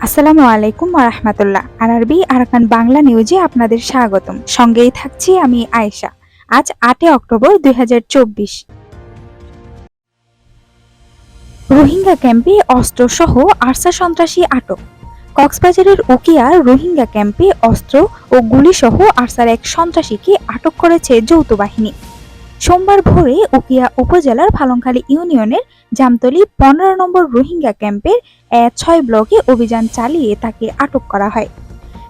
আসসালামু আলাইকুম ওয়া রাহমাতুল্লাহ। আরবি আরাকান বাংলা নিউজে আপনাদের স্বাগতম। সঙ্গেই থাকছি আমি আয়েশা। আজ ৮ অক্টোবর ২০২৪। রোহিঙ্গা ক্যাম্পে অস্ত্রসহ আরসা সন্ত্রাসী আটক। কক্সবাজারের উকিয়ার রোহিঙ্গা ক্যাম্পে অস্ত্র ও গুলিসহ আরসার এক সন্ত্রাসীকে আটক করেছে যৌথ বাহিনী। সোমবার ভোরে উকিয়া উপজেলার ফালংখালী ইউনিয়নের জামতলী ১৫ নম্বর রোহিঙ্গা ক্যাম্পের ৬ ব্লকে অভিযান চালিয়ে তাকে আটক করা হয়।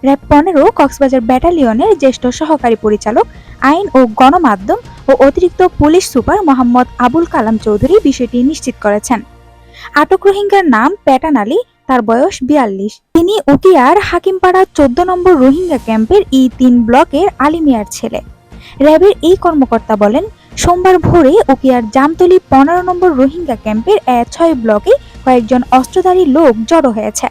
র্যাব ১৫ কক্সবাজার ব্যাটালিয়নের জ্যেষ্ঠ সহকারী পরিচালক, আইন ও গণমাধ্যম ও অতিরিক্ত পুলিশ সুপার মোহাম্মদ আবুল কালাম চৌধুরী বিষয়টি নিশ্চিত করেছেন। আটক রোহিঙ্গার নাম প্যাটান আলী, তার বয়স ৪২। তিনি উকিয়ার হাকিমপাড়া ১৪ নম্বর রোহিঙ্গা ক্যাম্পের ই৩ ব্লকের আলী মিয়ার ছেলে। র্যাবের এই কর্মকর্তা বলেন, সোমবার ভোরে উকিয়ার জামতলী ১৫ নম্বর রোহিঙ্গা ক্যাম্পের ৬ ব্লকে কয়েকজন অস্ত্রধারী লোক জড়ো হয়েছে।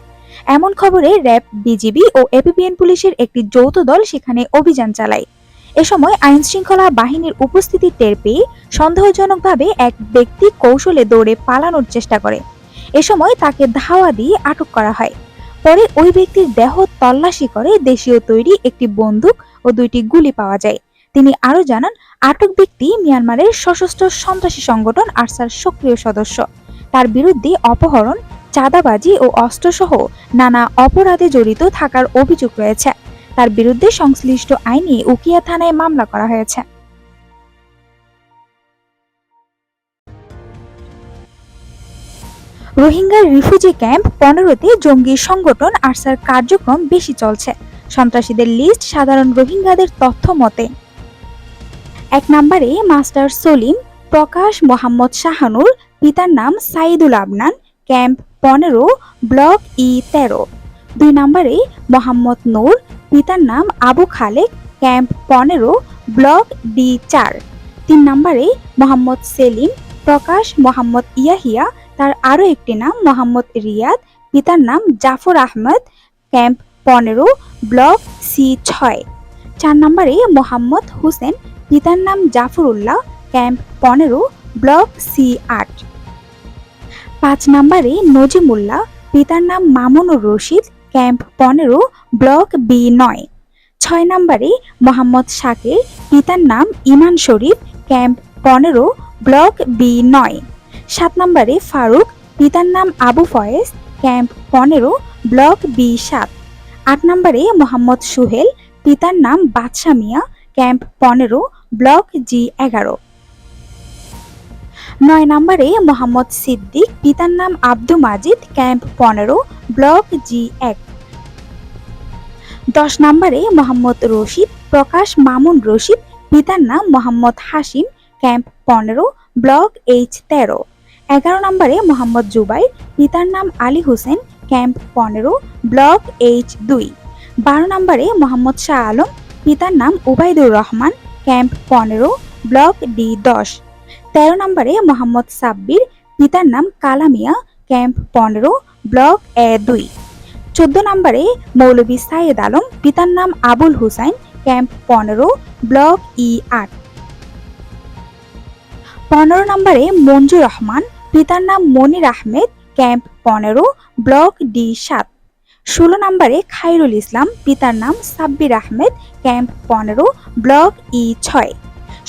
এমন খবরে র্যাব, বিজিবি ও এপিবিএন পুলিশের একটি যৌথ দল সেখানে অভিযান চালায়। এ সময় আইনশৃঙ্খলা বাহিনীর উপস্থিতি টের পেয়ে সন্দেহজনকভাবে এক ব্যক্তি কৌশলে দৌড়ে পালানোর চেষ্টা করে। এ সময় তাকে ধাওয়া দিয়ে আটক করা হয়। পরে ওই ব্যক্তির দেহ তল্লাশি করে দেশীয় তৈরি একটি বন্দুক ও ২টি গুলি পাওয়া যায়। তিনি আরও জানান, আটক ব্যক্তি মিয়ানমারের সশস্ত্র সন্ত্রাসী সংগঠন আরসার সক্রিয় সদস্য। তার বিরুদ্ধে অপহরণ, চাঁদাবাজি ও অস্ত্রসহ নানা অপরাধে জড়িত থাকার অভিযোগ রয়েছে। তার বিরুদ্ধে সংশ্লিষ্ট আইনে উকিয়া থানায় মামলা করা হয়েছে। রোহিঙ্গা রিফিউজি ক্যাম্প ১৫তে জঙ্গি সংগঠন আরসার কার্যক্রম বেশি চলছে। সন্ত্রাসীদের লিস্ট সাধারণ রোহিঙ্গাদের তথ্য মতে: ১ নম্বরে মাস্টার সলিম প্রকাশ মোহাম্মদ শাহানুর, পিতার নাম সাইদুল আবনান, ক্যাম্প ১৫, ব্লক ই১৩। ২ নম্বরে মোহাম্মদ নূর, পিতার নাম আবু খালেক, ক্যাম্প ১৫, ব্লক ডি৪। ৩ নম্বরে মোহাম্মদ সেলিম প্রকাশ মোহাম্মদ ইয়াহিয়া, তার আরও একটি নাম মোহাম্মদ রিয়াদ, পিতার নাম জাফর আহমদ, ক্যাম্প ১৫, ব্লক সি৬। ৪ নম্বরে মোহাম্মদ হুসেন, পিতার নাম জাফরুল্লাহ, ক্যাম্প ১৫, ব্লক সি৮। ৫ নম্বরে নজিমুল্লাহ, পিতার নাম মামুনুর রশিদ, ক্যাম্প ১৫, ব্লক বি৯। ৬ নম্বরে মোহাম্মদ শাকির, পিতার নাম ইমান শরীফ, ক্যাম্প ১৫, ব্লক বি৯। ৭ নম্বরে ফারুক, পিতার নাম আবু ফয়েজ, ক্যাম্প ১৫, ব্লক বি৭। ৮ নম্বরে মোহাম্মদ সুহেল, পিতার নাম বাদশা মিয়া, ক্যাম্প ১৫, ব্লক জি১১। ৯ নম্বরে মোহাম্মদ সিদ্দিক, পিতার নাম আব্দু মাজিদ, ক্যাম্প ১৫, ব্লক জি১। ১০ নম্বরে মোহাম্মদ রশিদ প্রকাশ মামুন রশিদ, পিতার নাম মোহাম্মদ হাশিম, ক্যাম্প ১৫, ব্লক এইচ১৩। ১১ নম্বরে মোহাম্মদ জুবাইর, পিতার নাম আলী হোসেন, ক্যাম্প ১৫, ব্লক এইচ২। ১২ নম্বরে মোহাম্মদ শাহ আলম, পিতার নাম উবাইদুর রহমান, ক্যাম্প ১৫, ব্লক ডি১০। ১৩ নম্বরে মোহাম্মদ সাব্বির, পিতার নাম কালামিয়া, ক্যাম্প ১৫, ব্লক এ২। ১৪ নম্বরে মৌলভী সাইয়েদ আলম, পিতার নাম আবুল হুসাইন, ক্যাম্প ১৫, ব্লক ই৮। ১৫ নম্বরে মঞ্জু রহমান, পিতার নাম মনির আহমেদ, ক্যাম্প ১৫, ব্লক ডি৭। ১৬ নম্বরে খায়রুল ইসলাম, পিতার নাম সাব্বির আহমেদ, ক্যাম্প ১৫, ব্লক ই৬।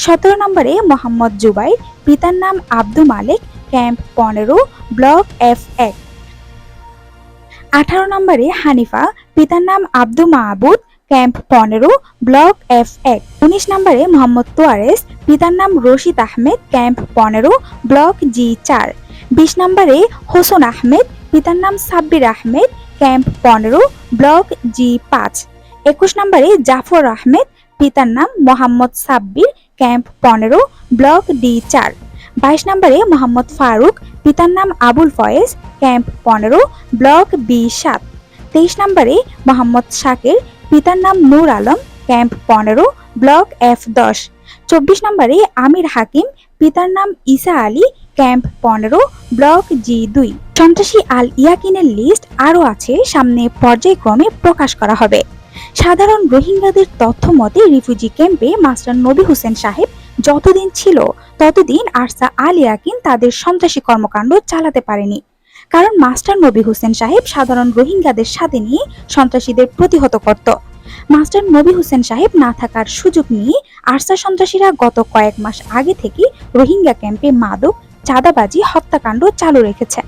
১৭ নম্বরে মোহাম্মদ জুবাইর, পিতার নাম আব্দু মালেক, ক্যাম্প ১৫, ব্লক এফ১। ১৮ নম্বরে হানিফা, পিতার নাম আব্দু মাহবুদ, ক্যাম্প ১৫, ব্লক এফ১। ১৯ নম্বরে মোহাম্মদ তোয়ারেস, পিতার নাম রশিদ আহমেদ, ক্যাম্প ১৫, ব্লক জি৪। ২০ নম্বরে হোসন আহমেদ, পিতার নাম সাব্বির আহমেদ, ক্যাম্প ১৫, ব্লক জি৫। ২১ নম্বরে জাফর আহমেদ, পিতার নাম মোহাম্মদ সাব্বির, ক্যাম্প ১৫, ব্লক ডি৪। ২২ নম্বরে মোহাম্মদ ফারুক, পিতার নাম আবুল ফয়েজ, ক্যাম্প ১৫, ব্লক বি৭। ২৩ নম্বরে মোহাম্মদ শাকির, পিতার নাম নূর আলম, ক্যাম্প ১৫, ব্লক এফ১০। ২৪ নম্বরে আমির হাকিম, পিতার নাম ঈসা আলী, ক্যাম্প ১৫, ব্লক জি২। সন্ত্রাসী আল ইয়াকিনের লিস্ট আরও আছে, সামনে পর্যায়ক্রমে প্রকাশ করা হবে। সাধারণ রোহিঙ্গাদের তথ্য মতে রিফিউজি ক্যাম্পে মাস্টার নবী হোসেন সাহেব যতদিন ছিল ততদিন আরসা আল ইয়াকিন তাদের সন্ত্রাসী কর্মকাণ্ড চালাতে পারেনি। কারণ মাস্টার নবী হোসেন সাহেব সাধারণ রোহিঙ্গাদের সাথে নিয়ে সন্ত্রাসীদের প্রতিহত করত। মাস্টার নবী হোসেন সাহেব না থাকার সুযোগ নিয়ে আরসা সন্ত্রাসীরা গত কয়েক মাস আগে থেকে রোহিঙ্গা ক্যাম্পে মাদক, চাঁদাবাজি, হত্যাকাণ্ড চালু রেখেছে।